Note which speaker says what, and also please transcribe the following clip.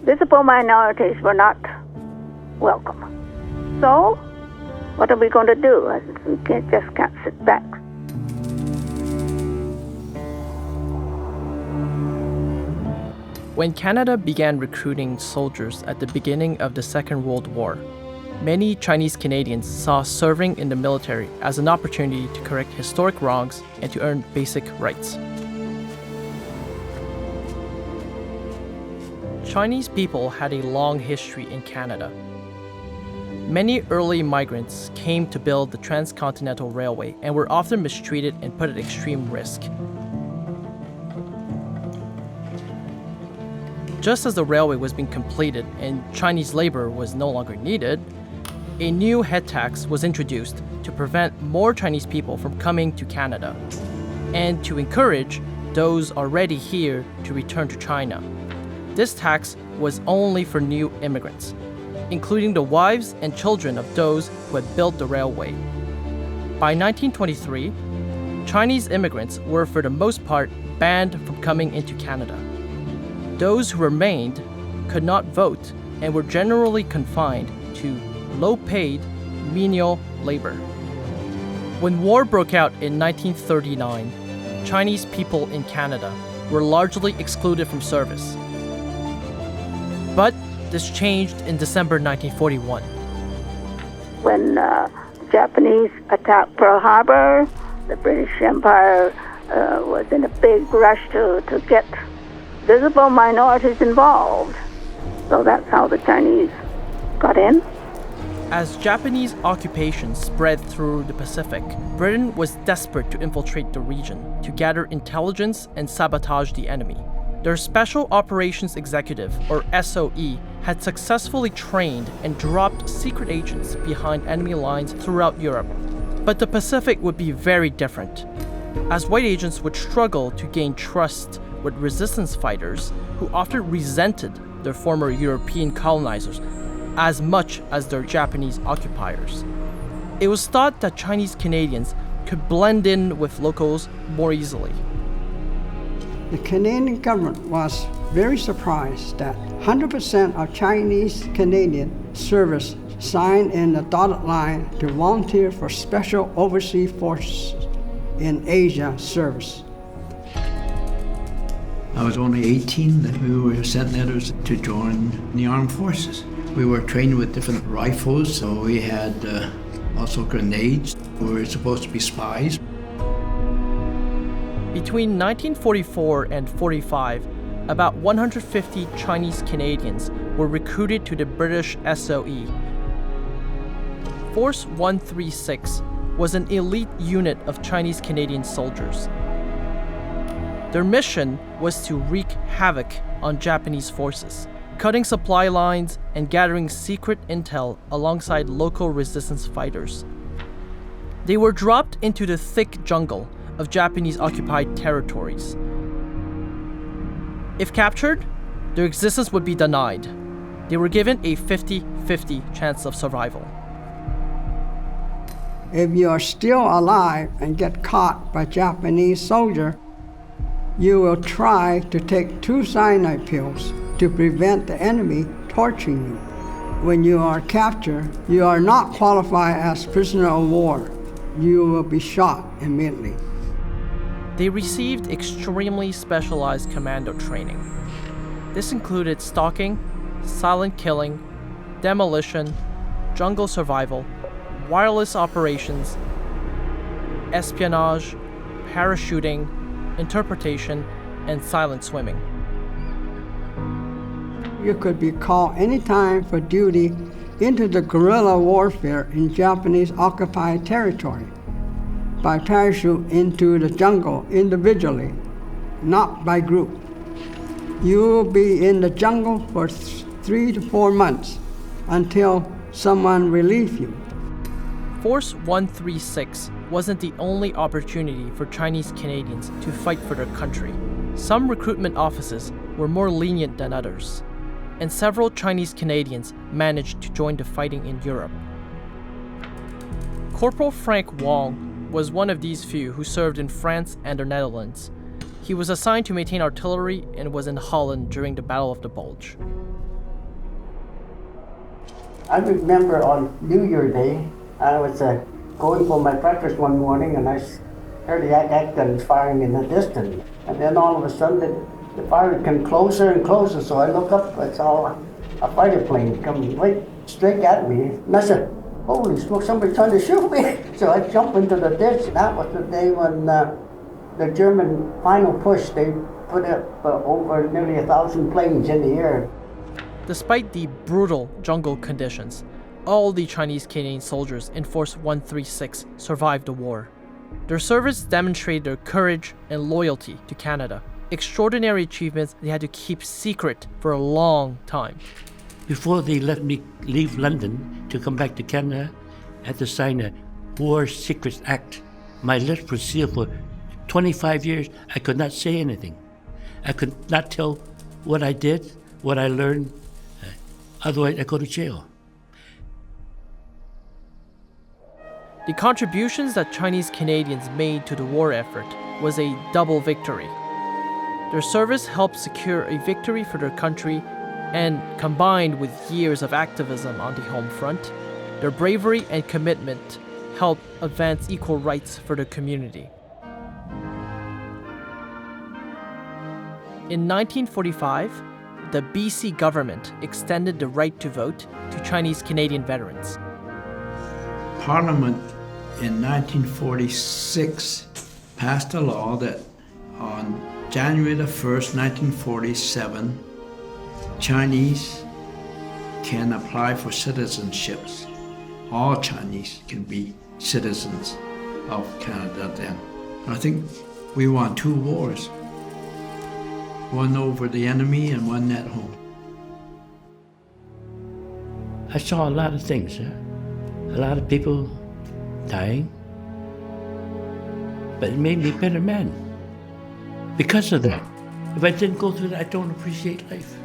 Speaker 1: visible minorities were not welcome. So, what are we going to do? We just can't sit back.
Speaker 2: When Canada began recruiting soldiers at the beginning of the Second World War, many Chinese Canadians saw serving in the military as an opportunity to correct historic wrongs and to earn basic rights. Chinese people had a long history in Canada. Many early migrants came to build the transcontinental railway and were often mistreated and put at extreme risk. Just as the railway was being completed and Chinese labor was no longer needed, a new head tax was introduced to prevent more Chinese people from coming to Canada and to encourage those already here to return to China. This tax was only for new immigrants, including the wives and children of those who had built the railway. By 1923, Chinese immigrants were for the most part banned from coming into Canada. Those who remained could not vote and were generally confined to low-paid, menial labor. When war broke out in 1939, Chinese people in Canada were largely excluded from service. But this changed in December 1941.
Speaker 1: When the Japanese attacked Pearl Harbor, the British Empire was in a big rush to get visible minorities involved. So that's how the Chinese got in.
Speaker 2: As Japanese occupation spread through the Pacific, Britain was desperate to infiltrate the region, to gather intelligence and sabotage the enemy. Their Special Operations Executive, or SOE, had successfully trained and dropped secret agents behind enemy lines throughout Europe. But the Pacific would be very different, as white agents would struggle to gain trust with resistance fighters who often resented their former European colonizers as much as their Japanese occupiers. It was thought that Chinese Canadians could blend in with locals more easily.
Speaker 3: The Canadian government was very surprised that 100% of Chinese Canadian service signed in the dotted line to volunteer for Special Overseas Forces in Asia service.
Speaker 4: I was only 18 that we were sent letters to join the armed forces. We were trained with different rifles, so we had also grenades. We were supposed to be spies.
Speaker 2: Between 1944 and 45, about 150 Chinese Canadians were recruited to the British SOE. Force 136 was an elite unit of Chinese Canadian soldiers. Their mission was to wreak havoc on Japanese forces, cutting supply lines and gathering secret intel alongside local resistance fighters. They were dropped into the thick jungle of Japanese-occupied territories. If captured, their existence would be denied. They were given a 50-50 chance of survival.
Speaker 3: If you are still alive and get caught by Japanese soldier, you will try to take 2 cyanide pills to prevent the enemy torturing you. When you are captured, you are not qualified as prisoner of war. You will be shot immediately.
Speaker 2: They received extremely specialized commando training. This included stalking, silent killing, demolition, jungle survival, wireless operations, espionage, parachuting, interpretation, and silent swimming.
Speaker 3: You could be called anytime for duty into the guerrilla warfare in Japanese-occupied territory by parachute into the jungle individually, not by group. You will be in the jungle for 3 to 4 months until someone relieves you.
Speaker 2: Force 136 wasn't the only opportunity for Chinese Canadians to fight for their country. Some recruitment offices were more lenient than others, and several Chinese Canadians managed to join the fighting in Europe. Corporal Frank Wong was one of these few who served in France and the Netherlands. He was assigned to maintain artillery and was in Holland during the Battle of the Bulge.
Speaker 3: I remember on New Year Day, I was going for my breakfast one morning and I heard the act guns firing in the distance. And then all of a sudden the fire came closer and closer, so I look up, I saw a fighter plane coming right straight at me. And I said, holy smoke, somebody's trying to shoot me. So I jumped into the ditch. That was the day when the German final push, they put up over nearly 1,000 planes in the air.
Speaker 2: Despite the brutal jungle conditions, all the Chinese Canadian soldiers in Force 136 survived the war. Their service demonstrated their courage and loyalty to Canada, extraordinary achievements they had to keep secret for a long time.
Speaker 5: Before they let me leave London to come back to Canada, I had to sign a War Secrets Act. My lips were sealed for 25 years. I could not say anything. I could not tell what I did, what I learned. Otherwise, I go to jail.
Speaker 2: The contributions that Chinese Canadians made to the war effort was a double victory. Their service helped secure a victory for their country, and combined with years of activism on the home front, their bravery and commitment helped advance equal rights for the community. In 1945, the BC government extended the right to vote to Chinese Canadian veterans.
Speaker 4: Parliament in 1946 passed a law that on January the 1st, 1947, Chinese can apply for citizenships. All Chinese can be citizens of Canada then. I think we won 2 wars, one over the enemy and one at home.
Speaker 5: I saw a lot of things, a lot of people dying, but it made me a better man because of that. If I didn't go through that, I don't appreciate life.